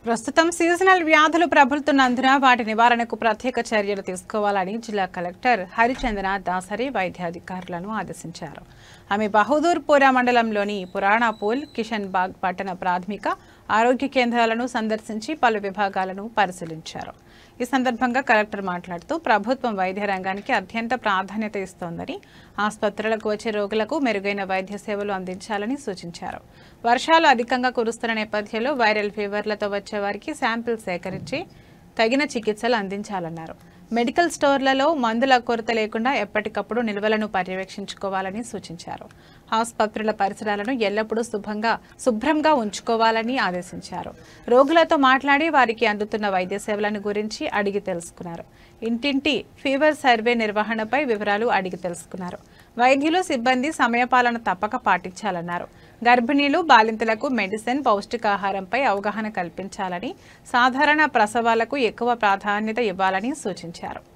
ప్రస్తుతం సీజనల్ వ్యాధులు ప్రబలుతున్నందున వాటి నివారణకు ప్రత్యేక చర్యలు తీసుకోవాలని జిల్లా కలెక్టర్ హరిచందన దాసరి వైద్యాధికారులను ఆదేశించారు. ఆమె బహదూర్పుర మండలంలోని పురాణాపూల్, కిషన్ బాగ్ పట్టణ ప్రాథమిక ఆరోగ్య కేంద్రాలను సందర్శించి పలు విభాగాలను పరిశీలించారు. ఈ సందర్భంగా కలెక్టర్ మాట్లాడుతూ ప్రభుత్వం వైద్య రంగానికి అత్యంత ప్రాధాన్యత ఇస్తోందని, ఆసుపత్రులకు వచ్చే రోగులకు మెరుగైన వైద్య సేవలు అందించాలని సూచించారు. వర్షాలు అధికంగా కురుస్తున్న నేపథ్యంలో వైరల్ ఫీవర్లతో వచ్చే వారికి శాంపిల్ సేకరించి తగిన చికిత్సలు అందించాలన్నారు. మెడికల్ స్టోర్లలో మందుల కొరత లేకుండా ఎప్పటికప్పుడు నిల్వలను పర్యవేక్షించుకోవాలని సూచించారు. ఆసుపత్రుల పరిసరాలను ఎల్లప్పుడూ శుభ్రంగా ఉంచుకోవాలని ఆదేశించారు. రోగులతో మాట్లాడి వారికి అందుతున్న వైద్య సేవలను గురించి అడిగి తెలుసుకున్నారు. ఇంటింటి ఫీవర్ సర్వే నిర్వహణపై వివరాలు అడిగి తెలుసుకున్నారు. వైద్యులు, సిబ్బంది సమయపాలన తప్పక పాటించాలన్నారు. గర్భిణీలు, బాలింతలకు మెడిసిన్, పౌష్టికాహారంపై అవగాహన కల్పించాలని, సాధారణ ప్రసవాలకు ఎక్కువ ప్రాధాన్యత ఇవ్వాలని సూచించారు.